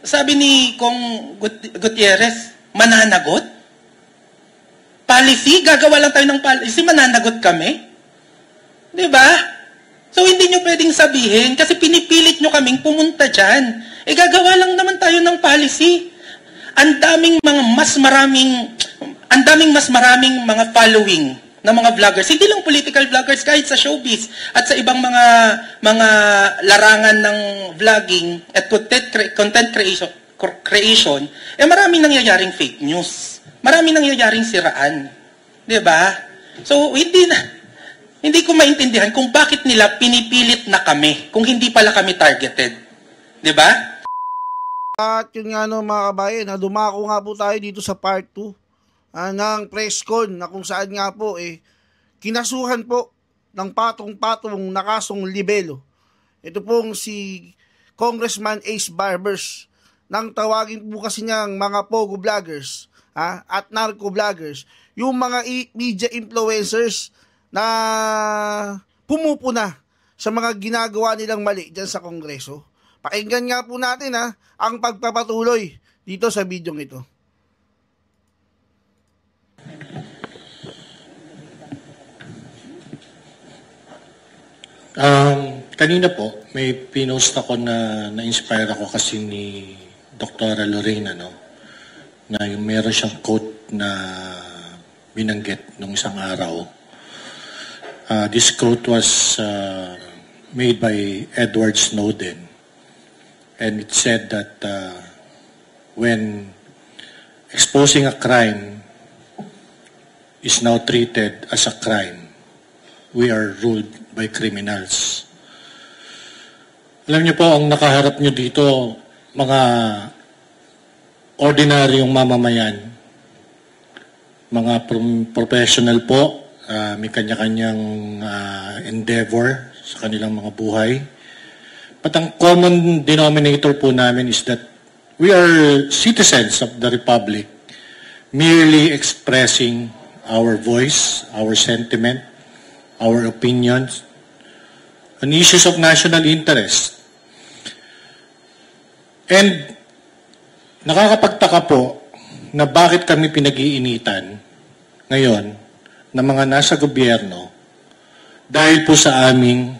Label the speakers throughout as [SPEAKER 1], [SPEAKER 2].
[SPEAKER 1] sabi ni Kong Gutierrez, mananagot? Policy? Gagawa lang tayo ng policy, mananagot kami? Diba? So, hindi nyo pwedeng sabihin, kasi pinipilit nyo kaming pumunta dyan. Gagawa lang naman tayo ng policy. Ang daming mas maraming mga following ng mga vloggers. Hindi lang political vloggers, kahit sa showbiz at sa ibang mga larangan ng vlogging at content creation, maraming nangyayaring fake news. Maraming nangyayaring siraan. 'Di ba? So, hindi ko maintindihan kung bakit nila pinipilit na kami kung hindi pala kami targeted. 'Di ba?
[SPEAKER 2] At yun nga no, mga kabayan, dumako nga po tayo dito sa part 2 ng press con na kung saan nga po kinasuhan po ng patong-patong na kasong libelo. Ito pong si Congressman Ace Barbers, nang tawagin po kasi niyang mga pogo vloggers at narco vloggers, yung mga media influencers na pumupuna sa mga ginagawa nilang mali dyan sa Kongreso. Pakinggan nga po natin ang pagpapatuloy dito sa video ito.
[SPEAKER 3] Kanina po, may pinost ako na-inspire ako kasi ni Dr. Lorena, no? Na yung meron siyang quote na binanggit nung isang araw. This quote was made by Edward Snowden. And it said that when exposing a crime is now treated as a crime, we are ruled by criminals. Alam niyo po, ang nakaharap niyo dito, mga ordinaryong mamamayan, mga professional po, may kanya-kanyang endeavor sa kanilang mga buhay. But ang common denominator po namin is that we are citizens of the Republic, merely expressing our voice, our sentiment, our opinions on issues of national interest. And nakakapagtaka po na bakit kami pinag-iinitan ngayon ng mga nasa gobyerno dahil po sa aming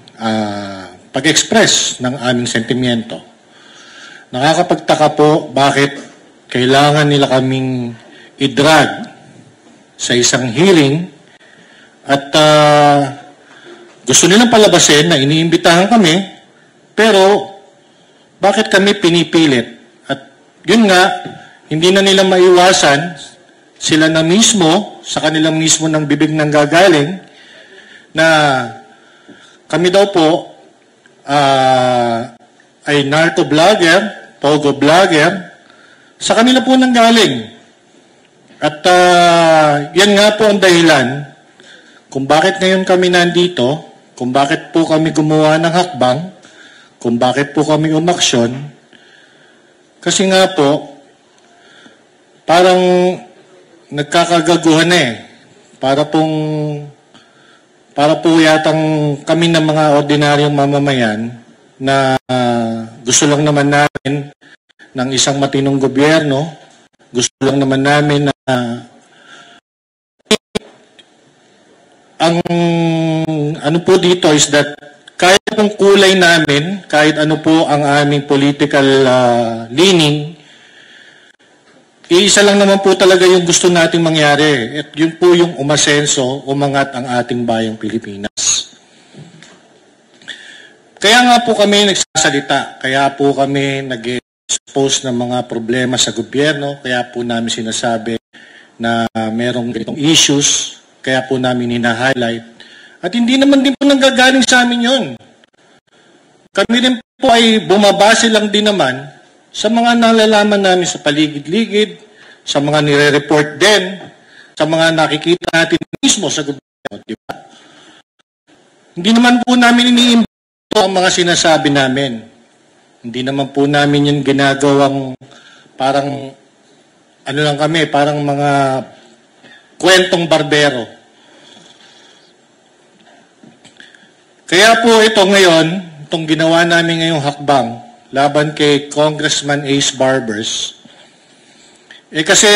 [SPEAKER 3] pag-express ng aming sentimiento. Nakakapagtaka po bakit kailangan nila kaming i-drag sa isang hearing at gusto nilang palabasin na iniimbitahan kami, pero bakit kami pinipilit? At yun nga, hindi na nila maiwasan, sila na mismo, sa kanilang mismo ng bibig ng gagaling, na kami daw po ay narco-vlogger, pogo-vlogger, sa kanila po nang galing. At yan nga po ang dahilan kung bakit ngayon kami nandito, kung bakit po kami gumawa ng hakbang, kung bakit po kami umaksyon. Kasi nga po, parang nagkakagaguhan Para po yatang kami ng mga ordinaryong mamamayan na gusto lang naman namin ng isang matinong gobyerno, gusto lang naman namin na ang ano po dito is that kahit anong kulay namin, kahit ano po ang aming political leaning, iisa lang naman po talaga yung gusto nating mangyari. At yun po yung umasenso, umangat ang ating bayang Pilipinas. Kaya nga po kami nagsasalita, kaya po kami nag-expose ng mga problema sa gobyerno, kaya po namin sinasabi na merong ganitong issues, kaya po namin hina-highlight. At hindi naman din po nanggagaling sa amin yun. Kami rin po ay bumabase lang din naman sa mga nalalaman namin sa paligid-ligid, sa mga nire-report din, sa mga nakikita natin mismo sa gobyerno, di ba? Hindi naman po namin iniimbento ang mga sinasabi namin. Hindi naman po namin yung ginagawang parang, ano lang kami, parang mga kwentong barbero. Kaya po ito ngayon, itong ginawa namin ngayong hakbang laban kay Congressman Ace Barbers. Kasi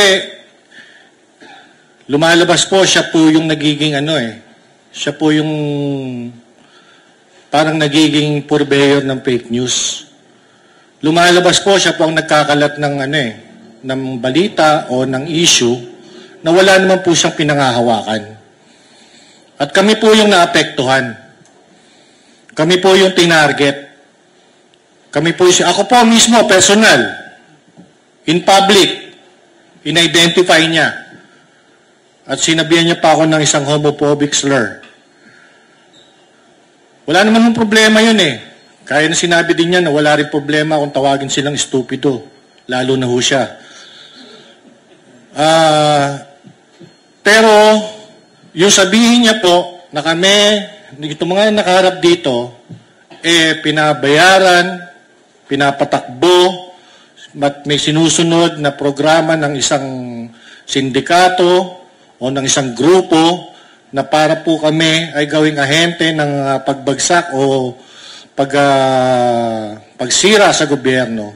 [SPEAKER 3] lumalabas po, siya po yung nagiging siya po yung parang nagiging purveyor ng fake news. Lumalabas po, siya po ang nagkakalat ng ng balita o ng issue na wala naman po siyang pinangahawakan. At kami po yung naapektuhan. Kami po yung tinarget. Ako po mismo, personal, in public, in-identify niya. At sinabihan niya pa ako ng isang homophobic slur. Wala naman ng problema yun Kaya na sinabi din niya na wala rin problema kung tawagin silang estupido. Lalo na ho siya. Pero, yung sabihin niya po na kami, itong mga nakaharap dito, pinabayaran, pinapatakbo, at may sinusunod na programa ng isang sindikato o ng isang grupo na para po kami ay gawing ahente ng pagbagsak o pagsira sa gobyerno.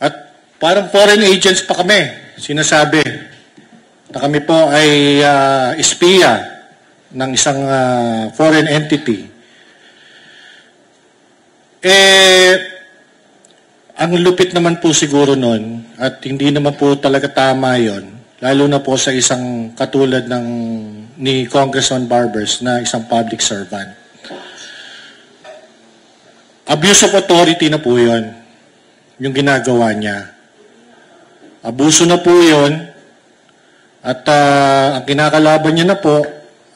[SPEAKER 3] At parang foreign agents pa kami, sinasabi na kami po ay espiya ng isang foreign entity. Ang lupit naman po siguro nun, at hindi naman po talaga tama yon, lalo na po sa isang katulad ni Congressman Barbers na isang public servant. Abuse of authority na po yon, yung ginagawa niya. Abuso na po yon, at ang kinakalaban niya na po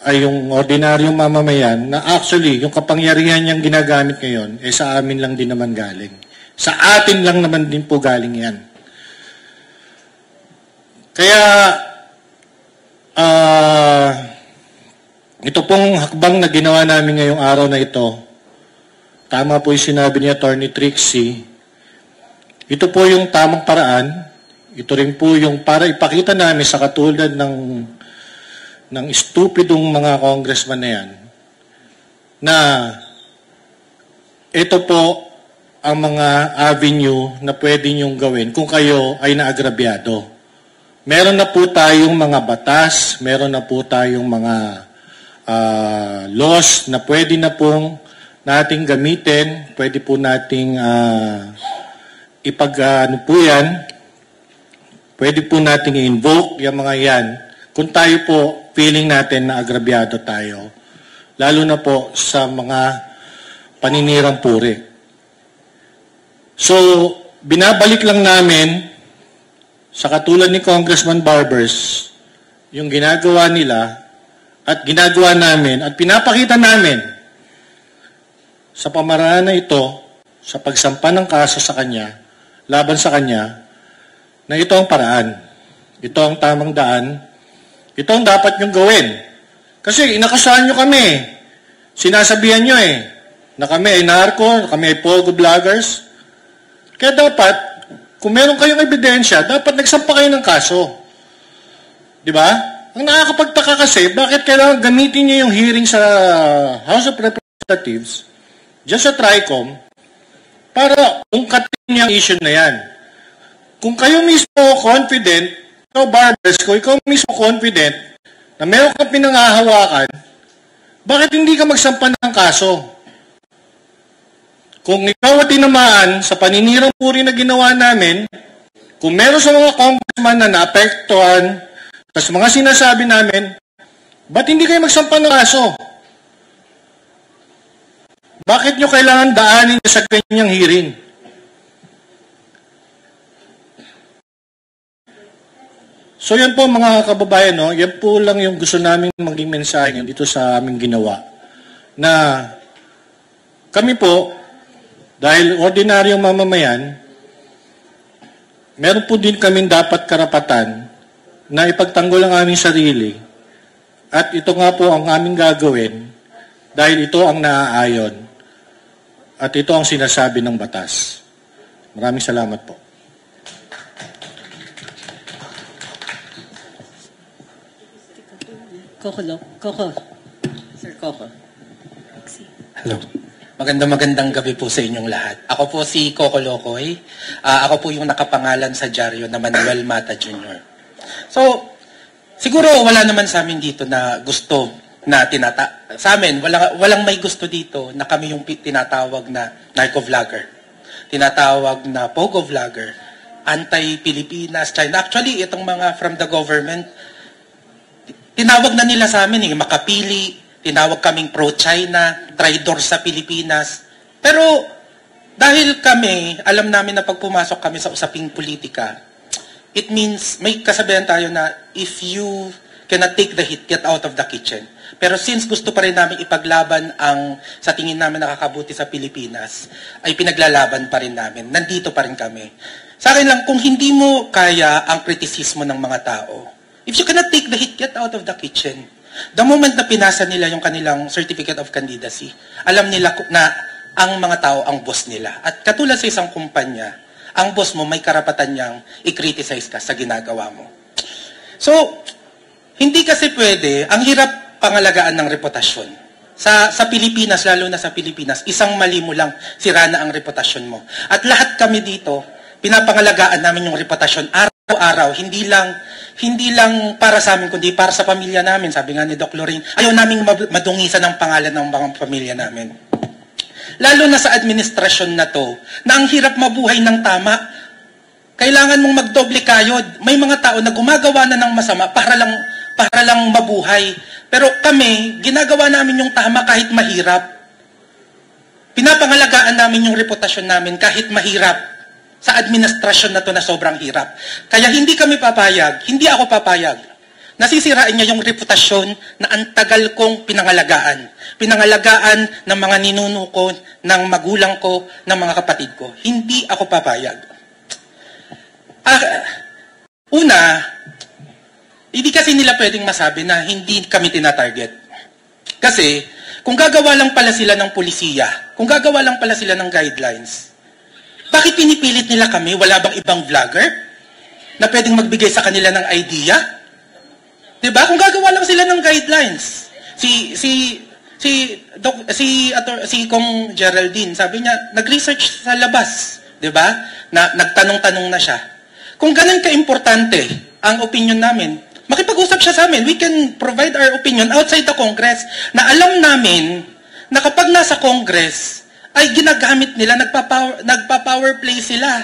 [SPEAKER 3] ay yung ordinaryong mamamayan na actually yung kapangyarihan niyang ginagamit ngayon sa amin lang din naman galing. Sa atin lang naman din po galing yan. Kaya ito pong hakbang na ginawa namin ngayong araw na ito, tama po yung sinabi ni Attorney Trixie, ito po yung tamang paraan. Ito rin po yung para ipakita namin sa katulad ng stupidong mga congressman na yan, na ito po ang mga avenue na pwede niyong gawin kung kayo ay naagrabyado. Meron na po tayong mga batas, meron na po tayong mga laws na pwede na pong nating gamitin, pwede po nating pwede po nating i-invoke yung mga yan kung tayo po feeling natin na agrabyado tayo. Lalo na po sa mga paninirang puri. So, binabalik lang namin sa katulad ni Congressman Barbers yung ginagawa nila at ginagawa namin at pinapakita namin sa pamaraan na ito sa pagsampa ng kaso sa kanya, laban sa kanya, na ito ang paraan. Ito ang tamang daan. Ito ang dapat nyong gawin. Kasi inakasahan nyo kami. Sinasabihan nyo na kami ay narco, na kami ay pogo vloggers. Kaya dapat, kung meron kayong ebidensya, dapat nagsampa kayo ng kaso. Di ba? Ang nakakapagtaka kasi, bakit kailangan gamitin nyo yung hearing sa House of Representatives, dyan sa TRICOM, para ungkatin nyo ang issue na yan. Kung kayo mismo confident, ikaw Barbers, kung ikaw mismo confident na meron kang pinangahawakan, bakit hindi ka magsampa ng kaso? Kung ikaw at tinamaan sa paninirang puri na ginawa namin, kung meron sa mga congressman na naapektuhan sa mga sinasabi namin, ba't hindi kayo magsampa ng kaso? Bakit nyo kailangan daanin sa kanyang hearing? So yan po mga kababayan, yan po lang yung gusto namin maging mensahe dito sa aming ginawa. Na kami po, dahil ordinaryong mamamayan, meron po din kami dapat karapatan na ipagtanggol ang aming sarili. At ito nga po ang aming gagawin dahil ito ang naaayon. At ito ang sinasabi ng batas. Maraming salamat po.
[SPEAKER 4] Coco. Sir Coco.
[SPEAKER 5] Hello.
[SPEAKER 1] Magandang gabi po sa inyong lahat. Ako po si Coco Locoy. Ako po yung nakapangalan sa dyaryo na Manuel Mata Jr. So, siguro wala naman sa amin dito na gusto na sa amin, walang may gusto dito na kami yung tinatawag na narco-vlogger. Tinatawag na pogo vlogger, anti-Pilipinas, China. Actually, itong mga from the government, tinawag na nila sa amin, makapili, tinawag kaming pro-China, traidor sa Pilipinas. Pero dahil kami, alam namin na pag pumasok kami sa usaping politika, it means may kasabihan tayo na if you cannot take the heat, get out of the kitchen. Pero since gusto pa rin namin ipaglaban ang sa tingin namin nakakabuti sa Pilipinas, ay pinaglalaban pa rin namin. Nandito pa rin kami. Sa akin lang, kung hindi mo kaya ang kritisismo ng mga tao, if you cannot take the heat, get out of the kitchen. The moment na pinasa nila yung kanilang certificate of candidacy, alam nila na ang mga tao ang boss nila. At katulad sa isang kumpanya, ang boss mo may karapatan niyang i-criticize ka sa ginagawa mo. So, hindi kasi pwede, ang hirap pangalagaan ng reputasyon. Sa Pilipinas, lalo na sa Pilipinas, isang mali mo lang, sira na ang reputasyon mo. At lahat kami dito, pinapangalagaan namin yung reputasyon araw-araw, hindi lang para sa amin, kundi para sa pamilya namin. Sabi nga ni Doc Lorraine, ayaw naming madungisan ang pangalan ng mga pamilya namin. Lalo na sa administrasyon na to, na ang hirap mabuhay ng tama. Kailangan mong magdoble kayod. May mga tao na gumagawa na ng masama para lang mabuhay. Pero kami, ginagawa namin yung tama kahit mahirap. Pinapangalagaan namin yung reputasyon namin kahit mahirap sa administrasyon na to na sobrang hirap. Kaya hindi kami papayag, hindi ako papayag. Nasisirain niya yung reputasyon na ang tagal kong pinangalagaan. Pinangalagaan ng mga ninuno ko, ng magulang ko, ng mga kapatid ko. Hindi ako papayag. Una, hindi kasi nila pwedeng masabi na hindi kami tinatarget. Kasi, kung gagawa lang pala sila ng pulisiya, kung gagawa lang pala sila ng guidelines, bakit pinipilit nila kami? Wala bang ibang vlogger na pwedeng magbigay sa kanila ng idea? Diba? Kung gagawa lang sila ng guidelines. Si Kong Geraldine, sabi niya, nag-research sa labas. Diba? Na nagtanong-tanong na siya. Kung ganun ka-importante ang opinion namin, makipag-usap siya sa amin. We can provide our opinion outside the Congress na alam namin na kapag nasa Congress, ay ginagamit nila, nagpa-power play sila.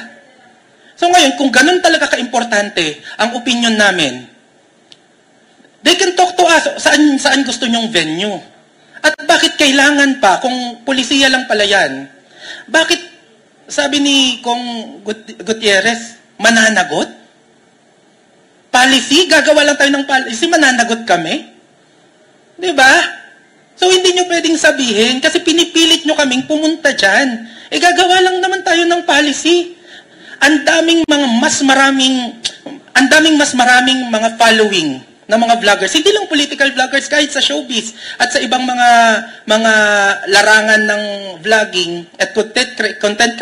[SPEAKER 1] So ngayon, kung ganun talaga ka-importante ang opinion namin, they can talk to us saan gusto nyong venue. At bakit kailangan pa, kung polisiya lang pala yan, bakit, sabi ni Kong Gutierrez, mananagot? Policy? Gagawa lang tayo ng policy, mananagot kami? Diba? So, hindi nyo pwedeng sabihin kasi pinipilit nyo kaming pumunta dyan. Gagawa lang naman tayo ng policy. Ang daming mas maraming mga following ng mga vloggers. Hindi lang political vloggers, kahit sa showbiz at sa ibang mga larangan ng vlogging at content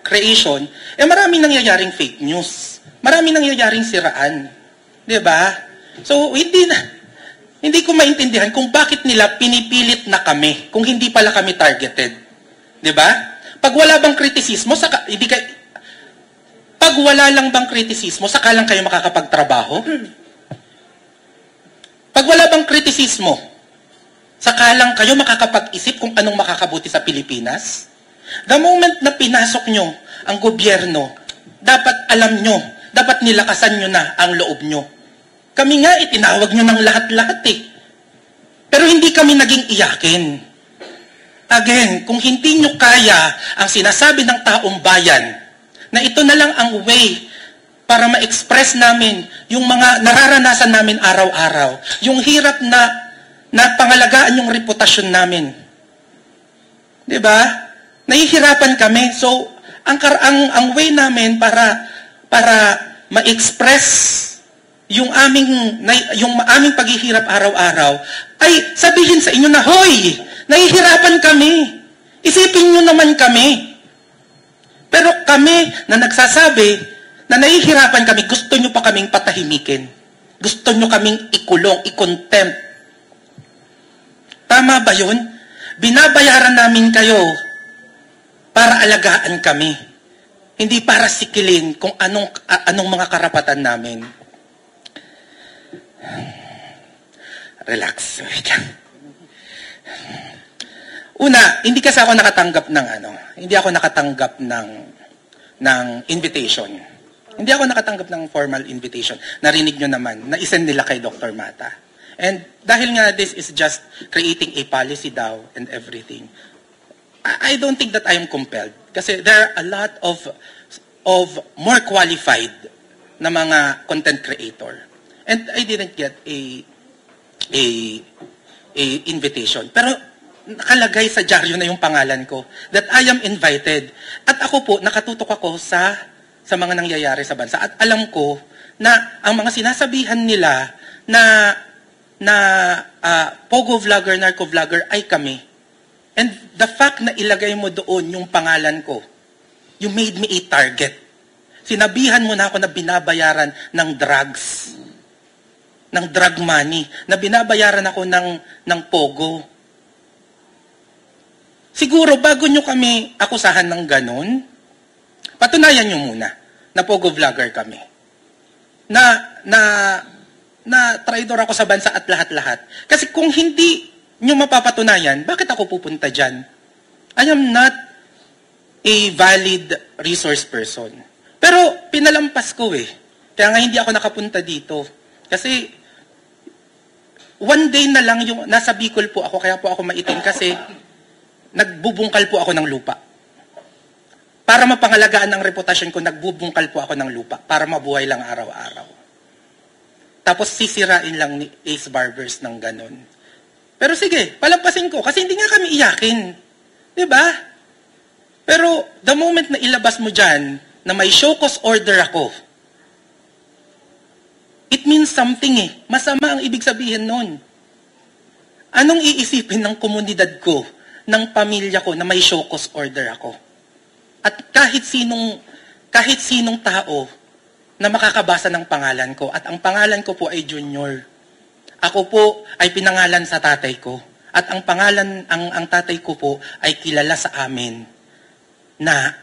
[SPEAKER 1] creation, maraming nangyayaring fake news. Maraming nangyayaring siraan. Diba? So, hindi ko maintindihan kung bakit nila pinipilit na kami kung hindi pala kami targeted. 'Di ba? Pag wala bang kritisismo, pag wala lang bang kritisismo, saka lang kayo makakapagtrabaho? Pag wala bang kritisismo, saka lang kayo makakapag-isip kung anong makakabuti sa Pilipinas? The moment na pinasok nyo ang gobyerno, dapat alam nyo, dapat nilakasan nyo na ang loob nyo. Kami nga, itinawag nyo ng lahat-lahat eh. Pero hindi kami naging iyakin. Again, kung hindi nyo kaya ang sinasabi ng taong bayan, na ito na lang ang way para ma-express namin yung mga nararanasan namin araw-araw, yung hirap na pangalagaan yung reputasyon namin. Diba? Nahihirapan kami. So, ang way namin para ma-express yung aming paghihirap araw-araw, ay sabihin sa inyo na, hoy, nahihirapan kami. Isipin nyo naman kami. Pero kami na nagsasabi na nahihirapan kami, gusto nyo pa kaming patahimikin. Gusto nyo kaming ikulong, i-contempt. Tama ba yun? Binabayaran namin kayo para alagaan kami. Hindi para sikilin kung anong mga karapatan namin. Relax. Una, hindi kasi ako nakatanggap ng hindi ako nakatanggap ng invitation. Hindi ako nakatanggap ng formal invitation. Narinig nyo naman, na-isend nila kay Dr. Mata. And dahil nga this is just creating a policy daw and everything, I don't think that I am compelled. Kasi there are a lot of more qualified na mga content creator. And I didn't get a invitation. Pero nakalagay sa dyaryo na yung pangalan ko that I am invited. At ako po, nakatutok ako sa mga nangyayari sa bansa. At alam ko na ang mga sinasabihan nila na pogo vlogger, narco vlogger ay kami. And the fact na ilagay mo doon yung pangalan ko, you made me a target. Sinabihan mo na ako na binabayaran ng drugs, ng drug money, na binabayaran ako ng pogo. Siguro bago nyo kami akusahan ng ganun, patunayan nyo muna na pogo vlogger kami. Na traidor ako sa bansa at lahat-lahat. Kasi kung hindi nyo mapapatunayan, bakit ako pupunta dyan? I am not a valid resource person. Pero pinalampas ko eh. Kaya nga hindi ako nakapunta dito. Kasi one day na lang yung nasa Bicol po ako, kaya po ako maitim kasi nagbubungkal po ako ng lupa. Para mapangalagaan ang reputasyon ko, nagbubungkal po ako ng lupa para mabuhay lang araw-araw. Tapos sisirain lang ni Ace Barbers ng ganon. Pero sige, palampasin ko kasi hindi nga kami iyakin. 'Di ba? Pero the moment na ilabas mo dyan na may show cause order ako, it means something eh. Masama ang ibig sabihin nun. Anong iisipin ng komunidad ko, ng pamilya ko na may show cause order ako? At kahit sinong tao na makakabasa ng pangalan ko, at ang pangalan ko po ay Junior. Ako po ay pinangalan sa tatay ko. At ang pangalan, ang tatay ko po ay kilala sa amin na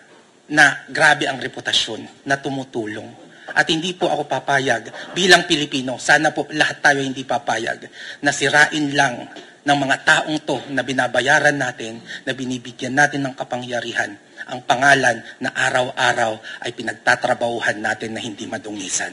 [SPEAKER 1] grabe ang reputasyon, na tumutulong. At hindi po ako papayag bilang Pilipino, sana po lahat tayo hindi papayag, na sirain lang ng mga taong to na binabayaran natin, na binibigyan natin ng kapangyarihan, ang pangalan na araw-araw ay pinagtatrabahuhan natin na hindi madungisan.